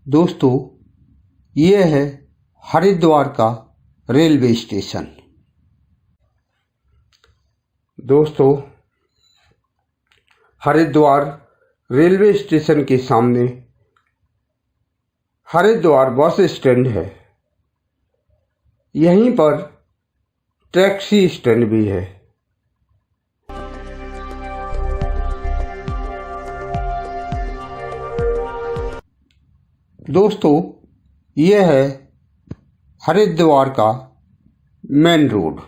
दोस्तों, ये है हरिद्वार का रेलवे स्टेशन। दोस्तों, हरिद्वार रेलवे स्टेशन के सामने हरिद्वार बस स्टैंड है। यहीं पर टैक्सी स्टैंड भी है। दोस्तों, यह है हरिद्वार का मेन रोड।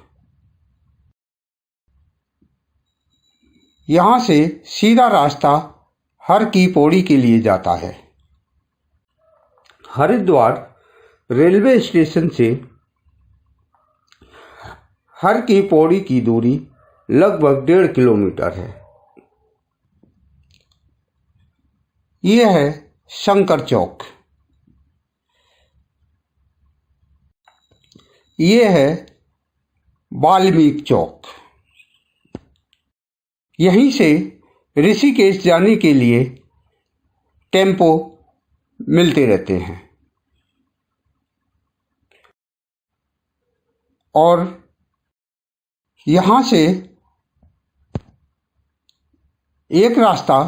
यहाँ से सीधा रास्ता हर की पौड़ी के लिए जाता है। हरिद्वार रेलवे स्टेशन से हर की पौड़ी की दूरी लगभग 1.5 किलोमीटर है। यह है शंकर चौक। ये है वाल्मीकि चौक। यहीं से ऋषिकेश जाने के लिए टेम्पो मिलते रहते हैं और यहाँ से एक रास्ता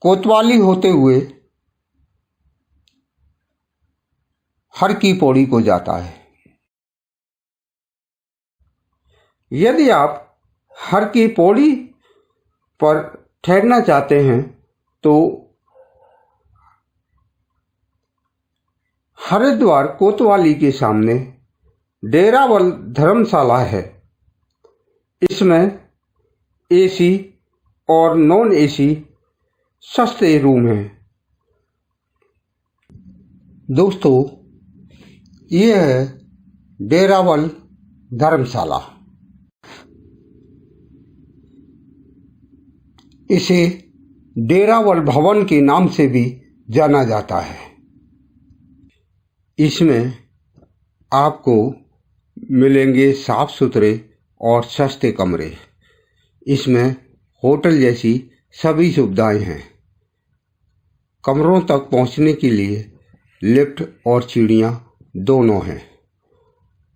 कोतवाली होते हुए हर की पौड़ी को जाता है। यदि आप हर की पौड़ी पर ठहरना चाहते हैं तो हरिद्वार कोतवाली के सामने डेरावल धर्मशाला है। इसमें एसी और नॉन एसी सस्ते रूम हैं। दोस्तों, ये है डेरावल धर्मशाला। इसे डेरावल भवन के नाम से भी जाना जाता है। इसमें आपको मिलेंगे साफ सुथरे और सस्ते कमरे। इसमें होटल जैसी सभी सुविधाएं हैं। कमरों तक पहुंचने के लिए लिफ्ट और सीढ़ियां दोनों हैं।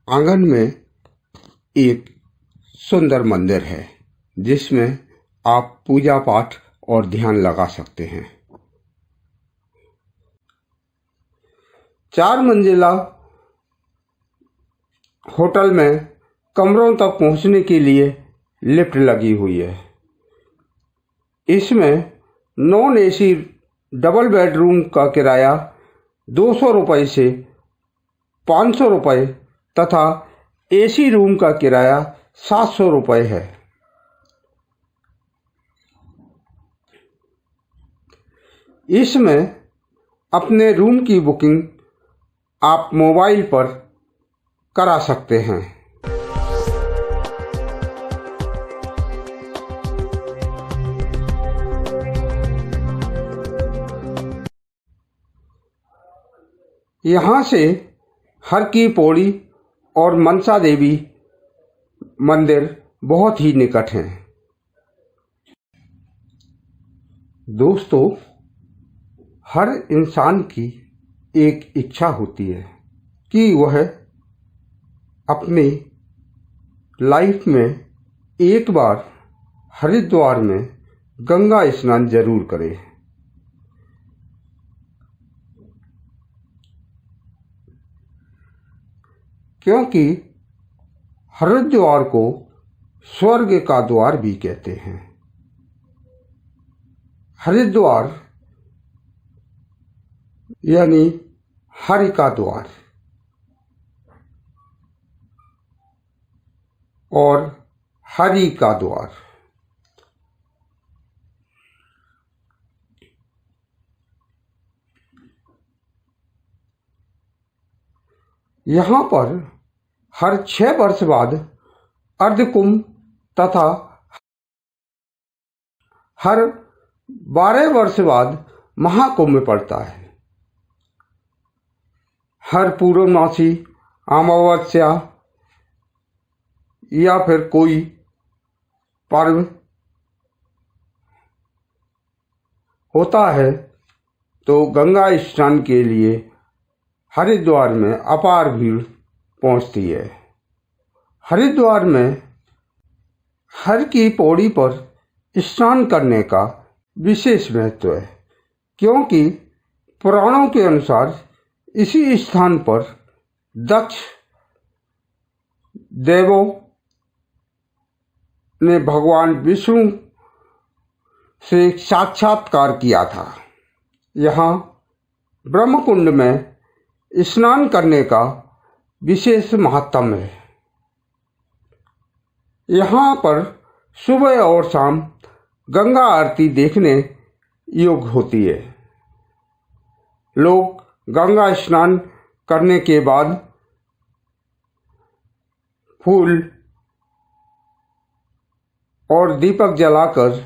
आंगन में एक सुंदर मंदिर है जिसमें आप पूजा पाठ और ध्यान लगा सकते हैं। 4 मंजिला होटल में कमरों तक पहुंचने के लिए लिफ्ट लगी हुई है। इसमें नॉन एसी डबल बेडरूम का किराया 200 रुपये से 500 रुपये तथा एसी रूम का किराया 700 रुपये है। इसमें अपने रूम की बुकिंग आप मोबाइल पर करा सकते हैं। यहाँ से हर की पौड़ी और मनसा देवी मंदिर बहुत ही निकट हैं। दोस्तों, हर इंसान की एक इच्छा होती है कि वह अपनी लाइफ में एक बार हरिद्वार में गंगा स्नान जरूर करे। क्योंकि हरिद्वार को स्वर्ग का द्वार भी कहते हैं। हरिद्वार यानी हरि का द्वार और हरि का द्वार। यहाँ पर हर 6 वर्ष बाद अर्धकुंभ तथा हर 12 वर्ष बाद महाकुंभ पड़ता है। हर पूर्णमासी, अमावस्या या फिर कोई पर्व होता है तो गंगा स्नान के लिए हरिद्वार में अपार भीड़ पहुंचती है। हरिद्वार में हर की पौड़ी पर स्नान करने का विशेष महत्व है, क्योंकि पुराणों के अनुसार इसी स्थान पर दक्ष देवों ने भगवान विष्णु से साक्षात्कार किया था। यहाँ ब्रह्मकुंड में स्नान करने का विशेष महत्व है। यहाँ पर सुबह और शाम गंगा आरती देखने योग्य होती है। लोग गंगा स्नान करने के बाद फूल और दीपक जलाकर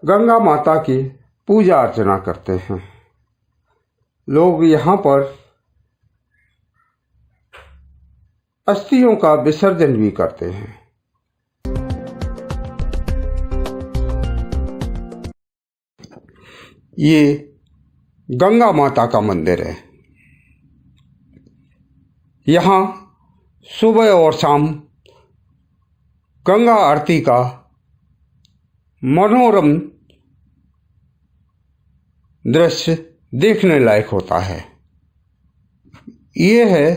गंगा माता की पूजा अर्चना करते हैं। लोग यहाँ पर अस्थियों का विसर्जन भी करते हैं। ये गंगा माता का मंदिर है। यहाँ सुबह और शाम गंगा आरती का मनोरम दृश्य देखने लायक होता है। ये है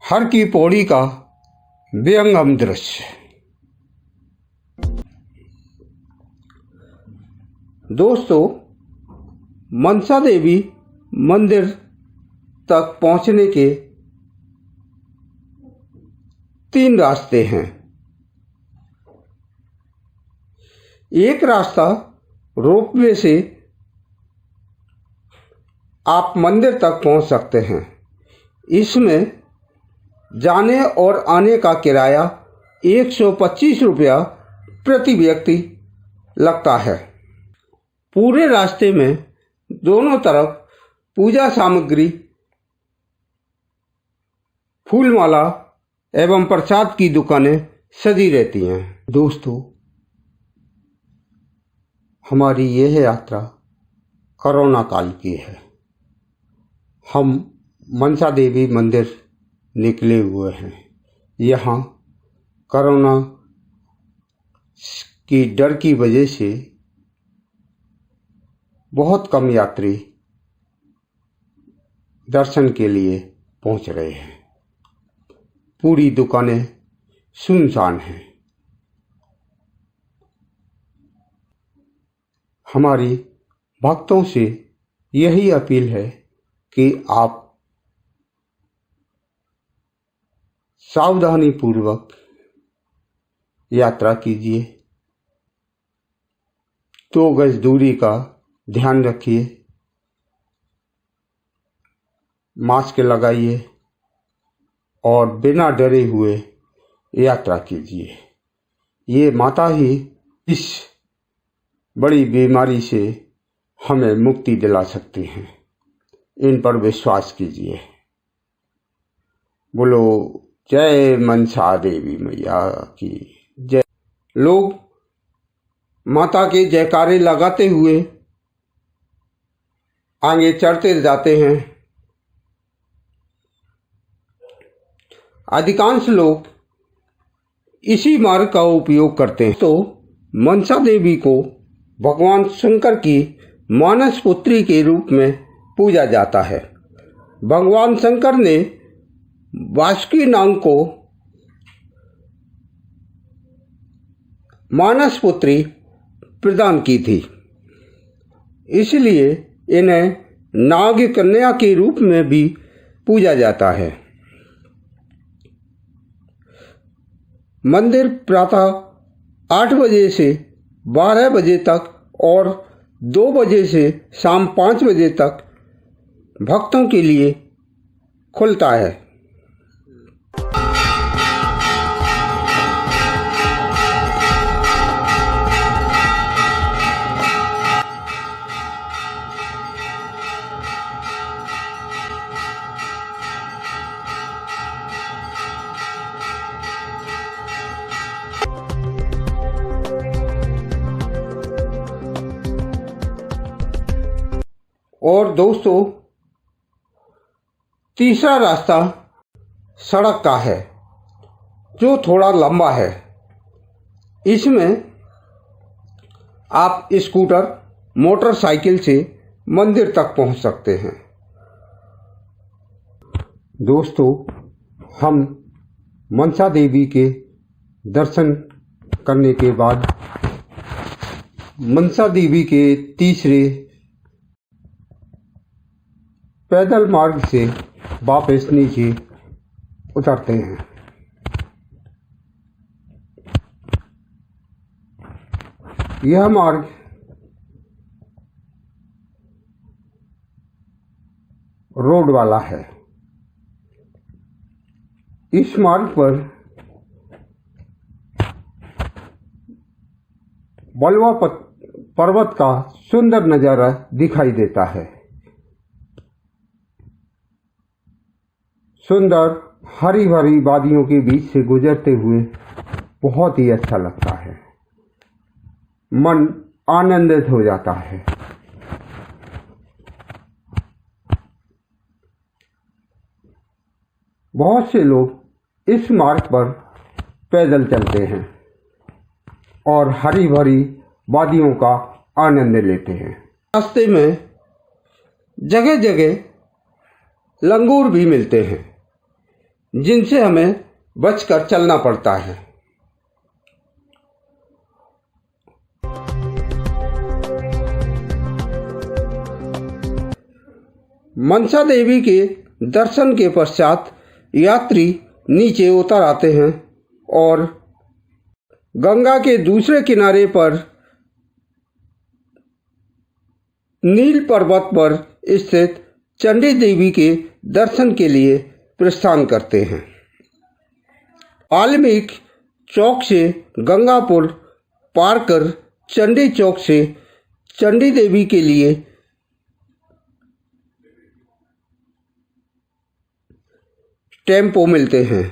हर की पौड़ी का विहंगम दृश्य। दोस्तों, मनसा देवी मंदिर तक पहुंचने के 3 रास्ते हैं। एक रास्ता रोपवे से आप मंदिर तक पहुंच सकते हैं। इसमें जाने और आने का किराया 125 रुपया प्रति व्यक्ति लगता है। पूरे रास्ते में दोनों तरफ पूजा सामग्री, फूलमाला एवं प्रसाद की दुकानें सजी रहती हैं। दोस्तों, हमारी यह यात्रा कोरोना काल की है। हम मनसा देवी मंदिर निकले हुए हैं। यहाँ कोरोना की डर की वजह से बहुत कम यात्री दर्शन के लिए पहुंच रहे हैं। पूरी दुकानें सुनसान हैं। हमारी भक्तों से यही अपील है कि आप सावधानी पूर्वक यात्रा कीजिए। 2 गज दूरी का ध्यान रखिए, मास्क लगाइए और बिना डरे हुए यात्रा कीजिए। ये माता ही इस बड़ी बीमारी से हमें मुक्ति दिला सकती हैं। इन पर विश्वास कीजिए। बोलो जय मनसा देवी मैया की जय। लोग माता के जयकारे लगाते हुए आगे चढ़ते जाते हैं। अधिकांश लोग इसी मार्ग का उपयोग करते हैं। तो मनसा देवी को भगवान शंकर की मानस पुत्री के रूप में पूजा जाता है। भगवान शंकर ने वासुकी नाग को मानस पुत्री प्रदान की थी, इसलिए इन्हें नाग कन्या के रूप में भी पूजा जाता है। मंदिर प्रातः 8 बजे से 12 बजे तक और 2 बजे से शाम 5 बजे तक भक्तों के लिए खुलता है। और दोस्तों, तीसरा रास्ता सड़क का है जो थोड़ा लंबा है। इसमें आप स्कूटर, मोटरसाइकिल से मंदिर तक पहुंच सकते हैं। दोस्तों, हम मनसा देवी के दर्शन करने के बाद मनसा देवी के तीसरे पैदल मार्ग से वापस नीचे उतरते हैं। यह मार्ग रोड वाला है। इस मार्ग पर बलवा पर्वत का सुंदर नजारा दिखाई देता है। सुंदर हरी भरी वादियों के बीच से गुजरते हुए बहुत ही अच्छा लगता है। मन आनंदित हो जाता है। बहुत से लोग इस मार्ग पर पैदल चलते हैं और हरी भरी वादियों का आनंद लेते हैं। रास्ते में जगह जगह लंगूर भी मिलते हैं, जिनसे हमें बचकर चलना पड़ता है। मनसा देवी के दर्शन के पश्चात यात्री नीचे उतर आते हैं और गंगा के दूसरे किनारे पर नील पर्वत पर स्थित चंडी देवी के दर्शन के लिए प्रस्थान करते हैं। वाल्मीकि चौक से गंगापुर पार कर चंडी चौक से चंडी देवी के लिए टेम्पो मिलते हैं।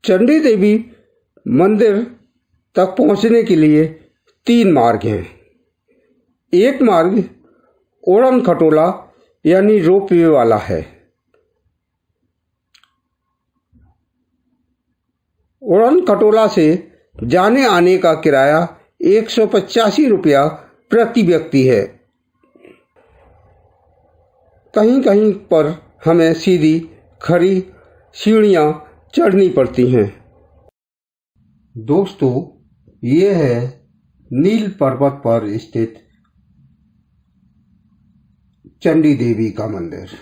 चंडी देवी मंदिर तक पहुंचने के लिए 3 मार्ग हैं। एक मार्ग उड़न खटोला यानी रोपवे वाला है। उड़न खटोला से जाने आने का किराया 185 रुपया प्रति व्यक्ति है। कहीं कहीं पर हमें सीधी खड़ी सीढ़ियाँ चढ़नी पड़ती हैं। दोस्तों, ये है नील पर्वत पर स्थित चंडी देवी का मंदिर।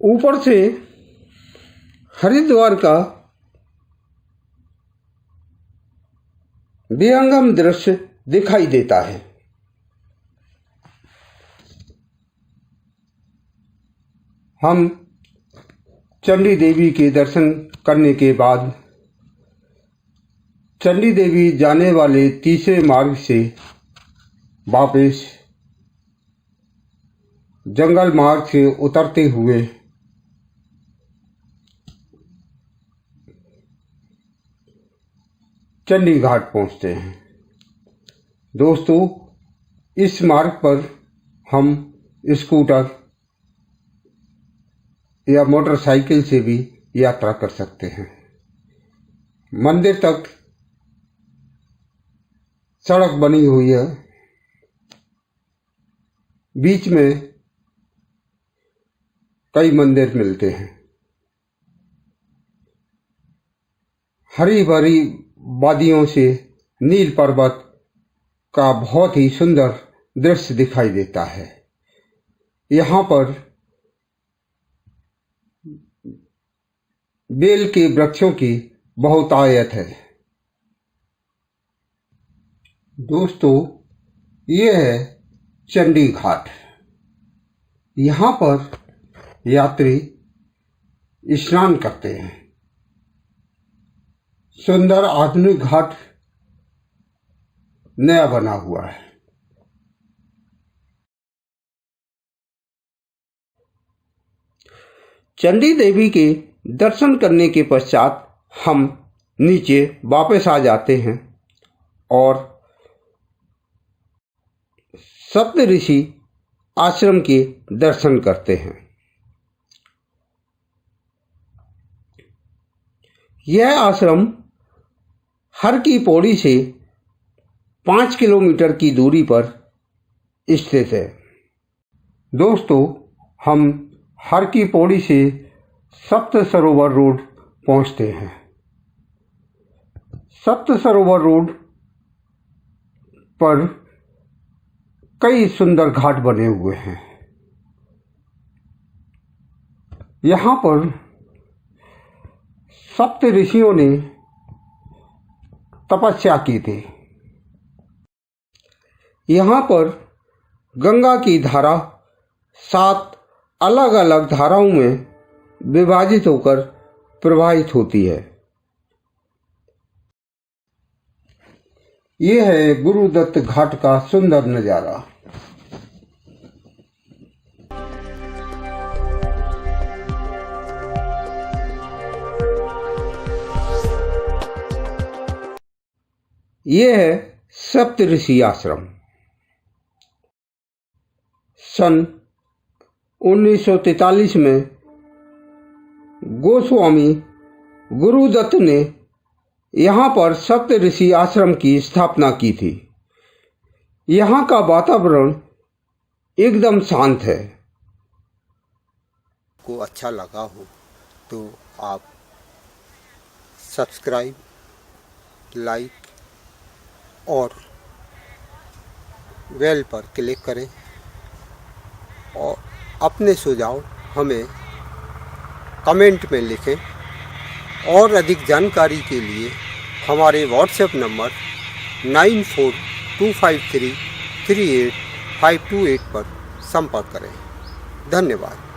ऊपर से हरिद्वार का विहंगम दृश्य दिखाई देता है। हम चंडी देवी के दर्शन करने के बाद चंडी देवी जाने वाले तीसरे मार्ग से वापस जंगल मार्ग से उतरते हुए चंडी घाट पहुंचते हैं। दोस्तों, इस मार्ग पर हम स्कूटर या मोटरसाइकिल से भी यात्रा कर सकते हैं। मंदिर तक सड़क बनी हुई है। बीच में कई मंदिर मिलते हैं। हरी भरी वादियों से नील पर्वत का बहुत ही सुंदर दृश्य दिखाई देता है। यहाँ पर बेल के वृक्षों की बहुतायत है। दोस्तों, ये है चंडी घाट। यहाँ पर यात्री स्नान करते हैं। सुंदर आधुनिक घाट नया बना हुआ है। चंडी देवी के दर्शन करने के पश्चात हम नीचे वापस आ जाते हैं और सप्तऋषि आश्रम के दर्शन करते हैं। यह आश्रम हर की पौड़ी से 5 किलोमीटर की दूरी पर स्थित है। दोस्तों, हम हर की पौड़ी से सप्त सरोवर रोड पहुंचते हैं। सप्त सरोवर रोड पर कई सुंदर घाट बने हुए हैं। यहाँ पर सप्त ऋषियों ने तपस्या की थी। यहाँ पर गंगा की धारा 7 अलग अलग धाराओं में विभाजित होकर प्रवाहित होती है। ये है गुरुदत्त घाट का सुंदर नजारा। ये है सप्तऋषि आश्रम। सन 1943 में गोस्वामी गुरुदत्त ने यहाँ पर सप्तऋषि आश्रम की स्थापना की थी। यहाँ का वातावरण एकदम शांत है। को अच्छा लगा हो तो आप सब्सक्राइब, लाइक और बेल पर क्लिक करें और अपने सुझाव हमें कमेंट में लिखें। और अधिक जानकारी के लिए हमारे व्हाट्सएप नंबर 9425338528 पर संपर्क करें। धन्यवाद।